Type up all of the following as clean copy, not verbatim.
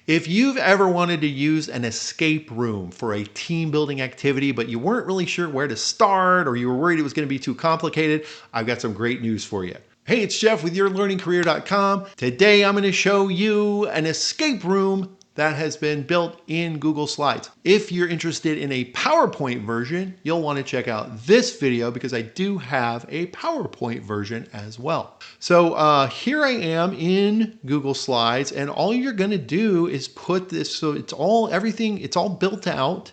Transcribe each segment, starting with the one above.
If you've ever wanted to use an escape room for a team building activity, but you weren't really sure where to start or you were worried it was going to be too complicated, I've got some great news for you. Hey, it's Jeff with YourLearningCareer.com. Today I'm going to show you an escape room that has been built in Google Slides. If you're interested in a PowerPoint version, you'll want to check out this video because I do have a PowerPoint version as well. So here I am in Google Slides, and all you're going to do is put this, so it's all built out.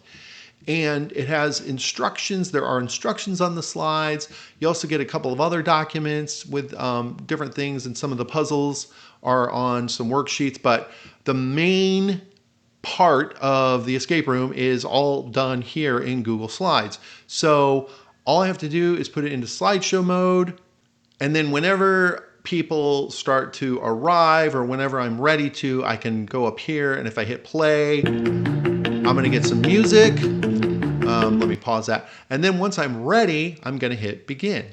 And it has instructions. There are instructions on the slides. You also get a couple of other documents with different things, and some of the puzzles are on some worksheets. But the main part of the escape room is all done here in Google Slides. So all I have to do is put it into slideshow mode. And then whenever people start to arrive or whenever I'm ready to, I can go up here. And if I hit play, I'm going to get some music. Let me pause that. And then once I'm ready, I'm going to hit begin.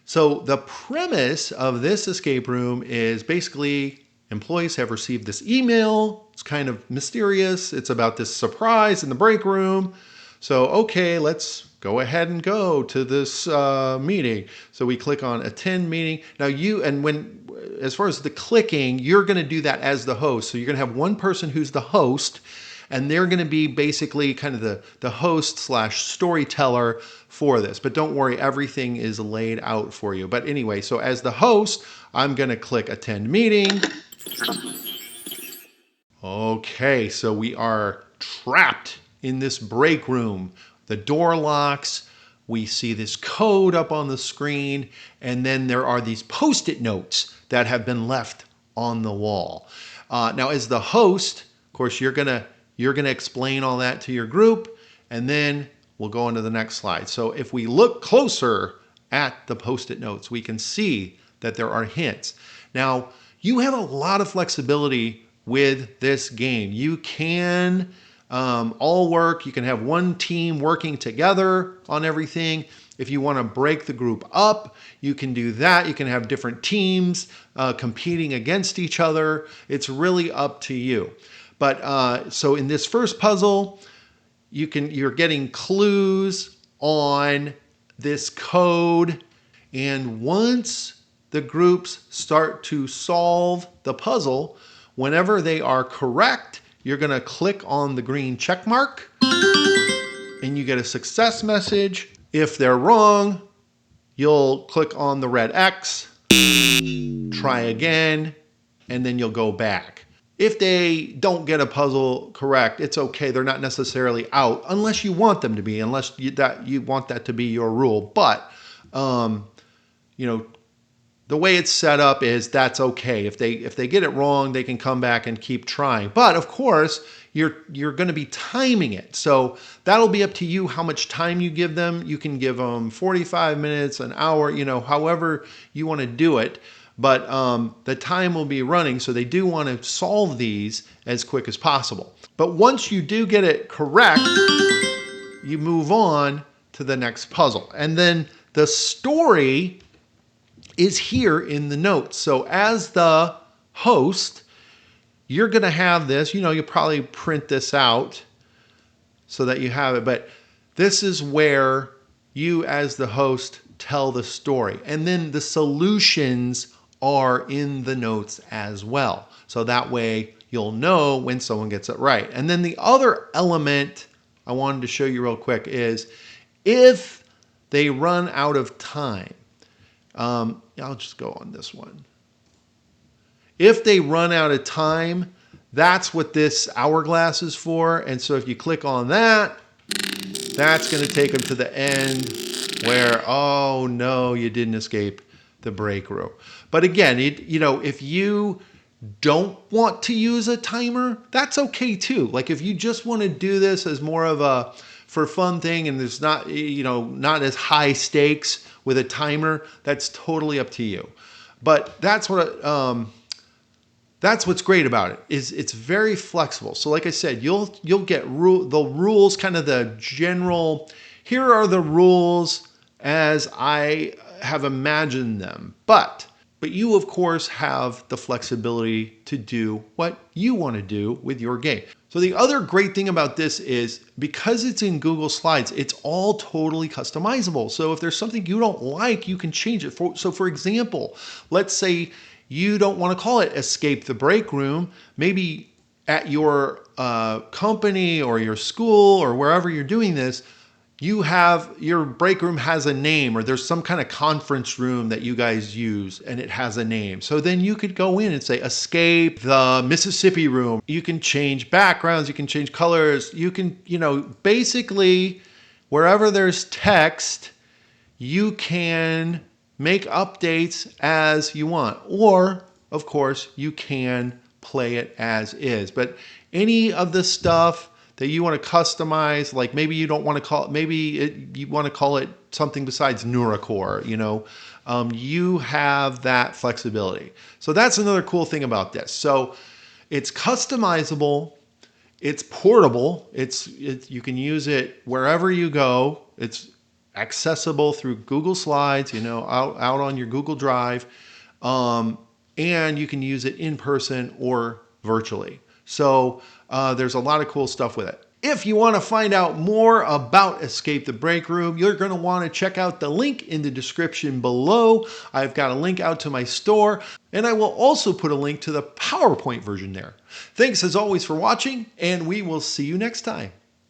So the premise of this escape room is basically employees have received this email. It's kind of mysterious. It's about this surprise in the break room. So, okay, let's go ahead and go to this meeting. So we click on attend meeting. Now as far as the clicking, you're going to do that as the host. So you're going to have one person who's the host, and they're going to be basically kind of the host / storyteller for this. But don't worry, everything is laid out for you. But anyway, so as the host, I'm going to click attend meeting. Okay, so we are trapped in this break room. The door locks. We see this code up on the screen. And then there are these Post-it notes that have been left on the wall. Now, as the host, of course, you're going to explain all that to your group, and then we'll go on to the next slide. So if we look closer at the Post-it notes, we can see that there are hints. Now, you have a lot of flexibility with this game. You can all work. You can have one team working together on everything. If you want to break the group up, you can do that. You can have different teams competing against each other. It's really up to you. But so in this first puzzle, you're getting clues on this code. And once the groups start to solve the puzzle, whenever they are correct, you're going to click on the green check mark and you get a success message. If they're wrong, you'll click on the red X, try again, and then you'll go back. If they don't get a puzzle correct, it's okay. They're not necessarily out unless you want them to be, unless you want that to be your rule. But, the way it's set up is that's okay. If they get it wrong, they can come back and keep trying. But of course, you're going to be timing it. So that'll be up to you how much time you give them. You can give them 45 minutes, an hour, however you want to do it. But the time will be running, so they do want to solve these as quick as possible. But once you do get it correct, you move on to the next puzzle. And then the story is here in the notes. So as the host, you're going to have this. You'll probably print this out so that you have it. But this is where you as the host tell the story. And then the solutions are in the notes as well. So that way you'll know when someone gets it right. And then the other element I wanted to show you real quick is if they run out of time. I'll just go on this one. If they run out of time, that's what this hourglass is for. And so if you click on that, that's going to take them to the end where, oh no, you didn't escape the break room. But again, if you don't want to use a timer, that's okay too. Like if you just want to do this as more of a for fun thing and there's not, not as high stakes with a timer, that's totally up to you. But that's what's great about it is it's very flexible. So like I said, you'll get the rules, kind of the general, here are the rules as I have imagined them. But But you, of course, have the flexibility to do what you want to do with your game. So the other great thing about this is because it's in Google Slides, it's all totally customizable. So if there's something you don't like, you can change it. So for example, let's say you don't want to call it Escape the Break Room. Maybe at your company or your school or wherever you're doing this, you have your break room has a name, or there's some kind of conference room that you guys use and it has a name. So then you could go in and say Escape the Mississippi Room. You can change backgrounds, you can change colors, you can, basically wherever there's text, you can make updates as you want. Or, of course, you can play it as is. But any of the stuff that you want to customize, like maybe you don't want to call it, you want to call it something besides NeuroCore, you have that flexibility. So that's another cool thing about this. So it's customizable, it's portable, you can use it wherever you go. It's accessible through Google Slides, out on your Google Drive, and you can use it in person or virtually. So there's a lot of cool stuff with it. If you want to find out more about Escape the Break Room, you're going to want to check out the link in the description below. I've got a link out to my store, and I will also put a link to the PowerPoint version there. Thanks as always for watching, and we will see you next time.